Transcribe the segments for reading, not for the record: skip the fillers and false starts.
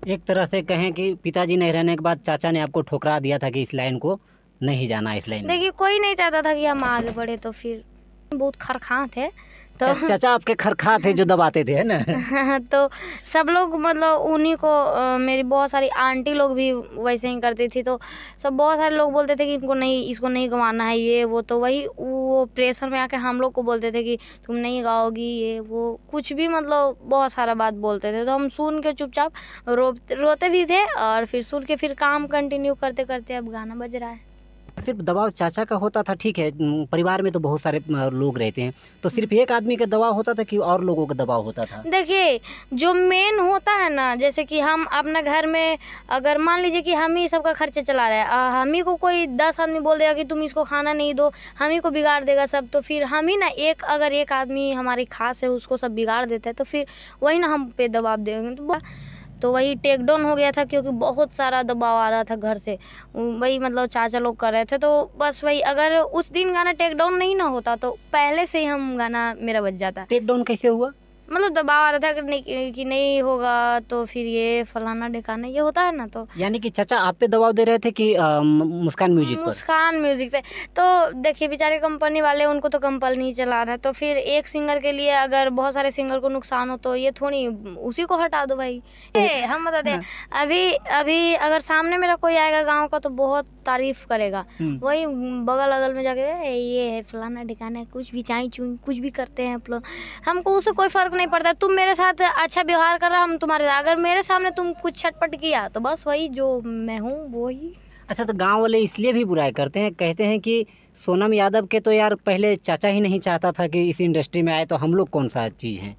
एक तरह से कहें कि पिताजी नहीं रहने के बाद चाचा ने आपको ठुकरा दिया था कि इस लाइन को नहीं जाना, इस लाइन में। देखिए कोई नहीं चाहता था कि हम आगे बढ़े, तो फिर बहुत खरखां थे तो चाचा आपके खरखा थे जो दबाते थे, है ना? तो सब लोग मतलब उन्हीं को मेरी बहुत सारी आंटी लोग भी वैसे ही करती थी, तो सब बहुत सारे लोग बोलते थे कि इनको नहीं, इसको नहीं गवाना है, ये वो। तो वही वो प्रेशर में आके हम लोग को बोलते थे कि तुम नहीं गाओगी, ये वो कुछ भी, मतलब बहुत सारा बात बोलते थे। तो हम सुन के चुपचाप रोते भी थे, और फिर सुन के फिर काम कंटिन्यू करते करते अब गाना बज रहा है। सिर्फ दबाव चाचा का होता था, ठीक है, परिवार में तो बहुत सारे लोग रहते हैं, तो सिर्फ एक आदमी का दबाव होता था कि और लोगों का दबाव होता था? देखिए जो मेन होता है ना, जैसे कि हम अपने घर में अगर मान लीजिए कि हम ही सबका खर्चा चला रहे हैं, हम ही को कोई 10 आदमी बोल देगा कि तुम इसको खाना नहीं दो, हम ही को बिगाड़ देगा सब, तो फिर हम ही ना अगर एक आदमी हमारी खास है उसको सब बिगाड़ देता है, तो फिर वही ना हम पे दबाव देंगे। तो वही टेक डाउन हो गया था, क्योंकि बहुत सारा दबाव आ रहा था घर से, वही मतलब चाचा लोग कर रहे थे। तो बस वही, अगर उस दिन गाना टेक डाउन नहीं ना होता तो पहले से ही हम गाना मेरा बज जाता। टेक डाउन कैसे हुआ? मतलब दबाव आ रहा था कि नहीं होगा, तो फिर ये फलाना ढिकाना ये होता है ना। तो यानी कि चाचा आप पे दबाव दे रहे थे कि मुस्कान म्यूजिक पर? मुस्कान म्यूजिक पे। तो देखिए बेचारे कंपनी वाले, उनको तो कंपनी नहीं चला रहा है, तो फिर एक सिंगर के लिए अगर बहुत सारे सिंगर को नुकसान हो तो ये थोड़ी उसी को हटा दो भाई। हम बता दें, अभी अभी अगर सामने मेरा कोई आएगा गाँव का तो बहुत तारीफ करेगा, वही बगल अगल में जाके ये है फलाना ढिकाना, कुछ भी चाई चुई कुछ भी करते हैं आप लोग, हमको उससे कोई फर्क नहीं पड़ता। तुम मेरे साथ अच्छा व्यवहार कर रहा, हम तुम्हारे साथ, अगर मेरे सामने तुम कुछ छटपट किया तो बस वही जो मैं हूँ वो ही। अच्छा, तो गांव वाले इसलिए भी बुराई करते हैं, कहते हैं कि सोनम यादव के तो यार पहले चाचा ही नहीं चाहता था कि इस इंडस्ट्री में आए, तो हम लोग कौन सा चीज़ है?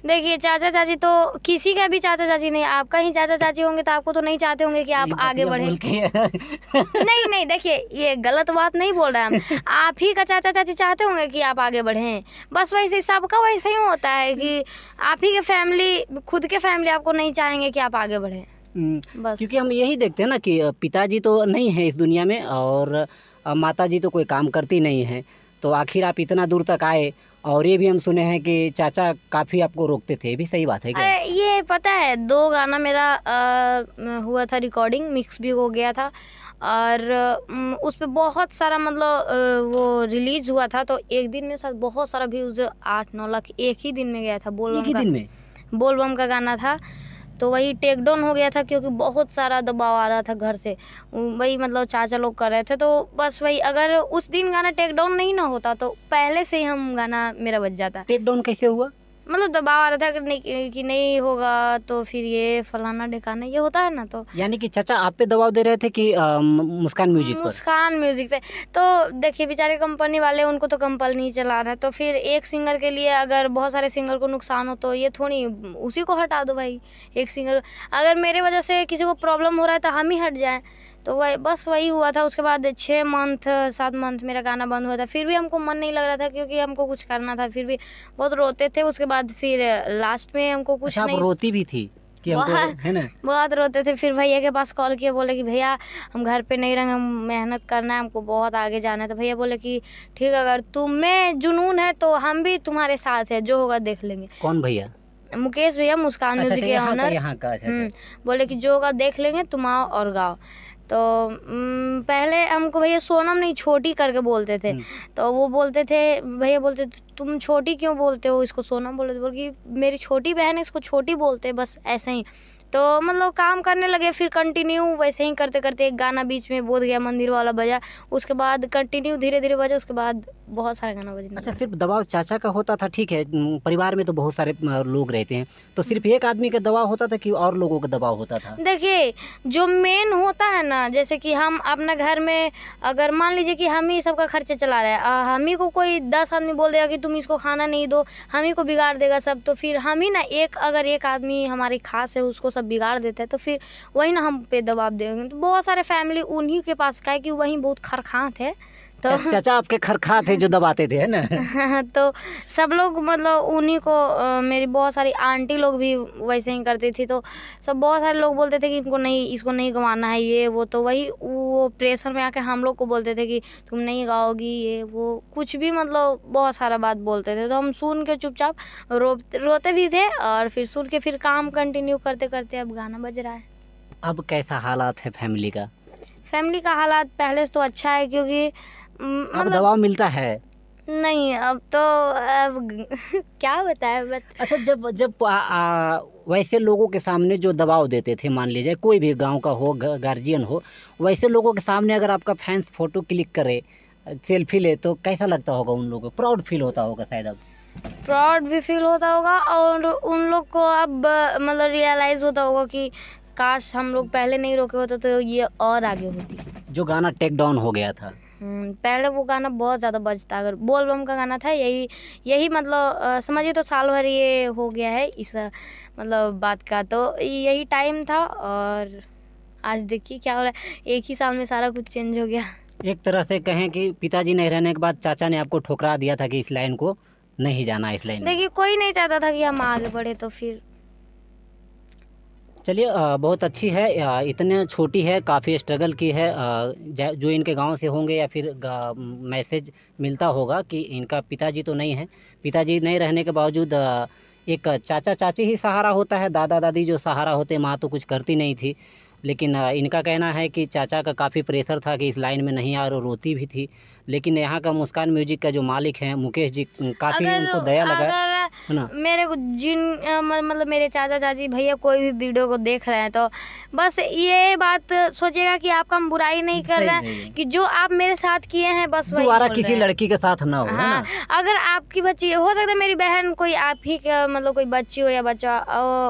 देखिए चाचा चाची तो किसी का भी चाचा चाची नहीं, आपका ही चाचा चाची होंगे तो आपको तो नहीं चाहते होंगे कि आप आगे बढ़े। नहीं नहीं, देखिए ये गलत बात नहीं बोल रहा है हम, आप ही का चाचा चाची चाहते होंगे कि आप आगे बढ़ें। बस वैसे सबका वैसे ही होता है कि आप ही के फैमिली, खुद के फैमिली आपको नहीं चाहेंगे कि आप आगे बढ़ें। बस क्योंकि हम यही देखते हैं ना कि पिताजी तो नहीं है इस दुनिया में, और माताजी तो कोई काम करती नहीं है, तो आखिर आप इतना दूर तक आए। और ये भी हम सुने हैं कि चाचा काफ़ी आपको रोकते थे, भी सही बात है क्या? ये पता है, 2 गाना मेरा हुआ था, रिकॉर्डिंग मिक्स भी हो गया था, और उस पे बहुत सारा मतलब वो रिलीज हुआ था, तो एक दिन में साथ बहुत सारा व्यूज 8-9 लाख एक ही दिन में गया था। बोल बम का गाना था, तो वही टेक डाउन हो गया था, क्योंकि बहुत सारा दबाव आ रहा था घर से, वही मतलब चाचा लोग कर रहे थे। तो बस वही, अगर उस दिन गाना टेक डाउन नहीं ना होता तो पहले से ही हम गाना मेरा बज जाता। टेक डाउन कैसे हुआ? मतलब दबाव आ रहा था कि नहीं होगा, तो फिर ये फलाना ढिकाना ये होता है ना। तो यानी कि चाचा आप पे दबाव दे रहे थे कि मुस्कान म्यूजिक पे। तो देखिए बेचारे कंपनी वाले, उनको तो कंपनी नहीं चला रहा है, तो फिर एक सिंगर के लिए अगर बहुत सारे सिंगर को नुकसान हो तो ये थोड़ी उसी को हटा दो भाई। एक सिंगर, अगर मेरे वजह से किसी को प्रॉब्लम हो रहा है तो हम ही हट जाएं। तो वही बस वही हुआ था। उसके बाद 6-7 मंथ मेरा गाना बंद हुआ था, फिर भी हमको मन नहीं लग रहा था, क्योंकि हमको कुछ करना था, फिर भी बहुत रोते थे। उसके बाद फिर लास्ट में हमको कुछ नहीं, रोती भी थी कि हमको, है ना? बहुत रोते थे। फिर भैया के पास कॉल किया, बोले कि भैया हम घर पे नहीं रहेंगे, हम मेहनत करना है, हमको बहुत आगे जाना है। तो भैया बोले कि ठीक है, अगर तुम में जुनून है तो हम भी तुम्हारे साथ है, जो होगा देख लेंगे। कौन भैया? मुकेश भैया, मुस्कान म्यूजिक के ऑनर। यहाँ का? बोले कि जो होगा देख लेंगे, तुम आओ और गाओ। तो पहले हमको भैया सोनम नहीं छोटी करके बोलते थे, तो वो बोलते थे, भैया बोलते तुम छोटी क्यों बोलते हो इसको, सोनम बोले कि मेरी छोटी बहन है, इसको छोटी बोलते, बस ऐसे ही। तो मतलब काम करने लगे, फिर कंटिन्यू वैसे ही करते करते एक गाना बीच में बोध गया मंदिर वाला बजा, उसके बाद कंटिन्यू धीरे धीरे बजा, उसके बाद बहुत सारे गाना बजने। अच्छा, सिर्फ दबाव चाचा का होता था, ठीक है, परिवार में तो बहुत सारे लोग रहते हैं, तो सिर्फ एक आदमी का दबाव होता था कि और लोगों का दबाव होता था? देखिए जो मेन होता है ना, जैसे कि हम अपने घर में अगर मान लीजिए कि हम ही सबका खर्चा चला रहे हैं, हम ही को कोई 10 आदमी बोल देगा कि तुम इसको खाना नहीं दो, हम ही को बिगाड़ देगा सब, तो फिर हम ही ना अगर एक आदमी हमारी खास है उसको सब बिगाड़ देता है, तो फिर वही ना हम पे दबाव देंगे। तो बहुत सारे फैमिली उन्हीं के पास का है कि वही बहुत खरखां थे, तो चाचा आपके खरखा थे जो दबाते थे, है ना? तो सब लोग मतलब उन्हीं को मेरी बहुत सारी आंटी लोग भी वैसे ही करती थी, तो सब बहुत सारे लोग बोलते थे कि इनको नहीं, इसको नहीं गवाना है ये वो, तो वही वो प्रेशर में आके हम लोग को बोलते थे कि तुम नहीं गाओगी ये वो, कुछ भी मतलब बहुत सारा बात बोलते थे। तो हम सुन के चुपचाप रोते भी थे, और फिर सुन के फिर काम कंटिन्यू करते करते अब गाना बज रहा है। अब कैसा हालात है फैमिली का? फैमिली का हालात पहले से तो अच्छा है, क्योंकि अब मतलब दबाव मिलता है? नहीं, अब तो अब क्या बताए बस। अच्छा, जब जब वैसे लोगों के सामने जो दबाव देते थे, मान लीजिए कोई भी गांव का हो, गार्जियन हो, वैसे लोगों के सामने अगर आपका फैंस फोटो क्लिक करे, सेल्फी ले, तो कैसा लगता होगा उन लोगों को? प्राउड फील होता होगा शायद। अब प्राउड भी फील होता होगा, और उन लोग को अब मतलब रियलाइज होता होगा कि काश हम लोग पहले नहीं रोके होते तो ये और आगे होती। जो गाना टेक डाउन हो गया था, पहले वो गाना बहुत ज़्यादा बजता, अगर बोल बम का गाना था, यही मतलब समझिए तो साल भर ये हो गया है इस मतलब बात का, तो यही टाइम था। और आज देखिए क्या हो रहा है, एक ही साल में सारा कुछ चेंज हो गया। एक तरह से कहें कि पिताजी नहीं रहने के बाद चाचा ने आपको ठुकरा दिया था कि इस लाइन को नहीं जाना, इस लाइन में। देखिए कोई नहीं चाहता था कि हम आगे बढ़े, तो फिर चलिए, बहुत अच्छी है, इतने छोटी है, काफ़ी स्ट्रगल की है। जो इनके गांव से होंगे या फिर मैसेज मिलता होगा कि इनका पिताजी तो नहीं है, पिताजी नहीं रहने के बावजूद एक चाचा चाची ही सहारा होता है, दादा दादी जो सहारा होते, माँ तो कुछ करती नहीं थी। लेकिन इनका कहना है कि चाचा का काफ़ी प्रेशर था कि इस लाइन में नहीं आ, और रोती भी थी। लेकिन यहाँ का मुस्कान म्यूजिक का जो मालिक हैं मुकेश जी, काफ़ी उनको दया लगा, है ना? मेरे को मतलब मेरे चाचा चाची भैया कोई भी वीडियो को देख रहे हैं तो बस ये बात सोचिएगा कि आपका हम बुराई नहीं कर रहे हैं, कि जो आप मेरे साथ किए हैं बस वही दोबारा बोल किसी रहे हैं। लड़की के साथ ना हो, है हाँ, ना? अगर आपकी बच्ची हो सकता है, मेरी बहन कोई आप ही का मतलब कोई बच्ची हो या बच्चा,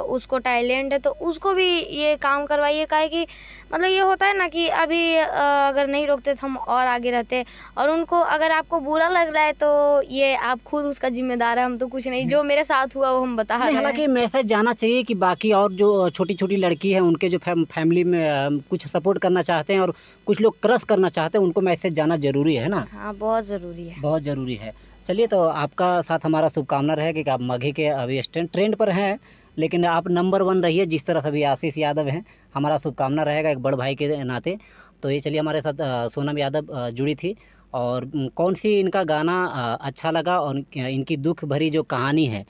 उसको टैलेंट है तो उसको भी ये काम करवाइए। काहे कि मतलब ये होता है ना कि अभी अगर नहीं रोकते तो हम और आगे रहते, और उनको अगर आपको बुरा लग रहा है तो ये आप खुद उसका जिम्मेदार है, हम तो कुछ नहीं, जो मेरे साथ हुआ वो हम बता रहे हैं। हालांकि मैसेज जाना चाहिए कि बाकी और जो छोटी छोटी लड़की है उनके जो फैमिली में कुछ सपोर्ट करना चाहते हैं और कुछ लोग क्रश करना चाहते हैं, उनको मैसेज जाना जरूरी है ना? हाँ, बहुत ज़रूरी है, बहुत ज़रूरी है। चलिए, तो आपका साथ हमारा शुभकामना रहेगा कि आप माघी के अभी ट्रेंड पर हैं, लेकिन आप नंबर 1 रहिए, जिस तरह से अभी आशीष यादव हैं। हमारा शुभकामना रहेगा एक बड़ भाई के नाते। तो ये चलिए, हमारे साथ सोनम यादव जुड़ी थी, और कौन सी इनका गाना अच्छा लगा, और इनकी दुख भरी जो कहानी है,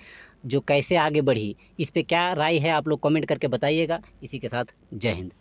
जो कैसे आगे बढ़ी, इस पे क्या राय है, आप लोग कमेंट करके बताइएगा। इसी के साथ जय हिंद।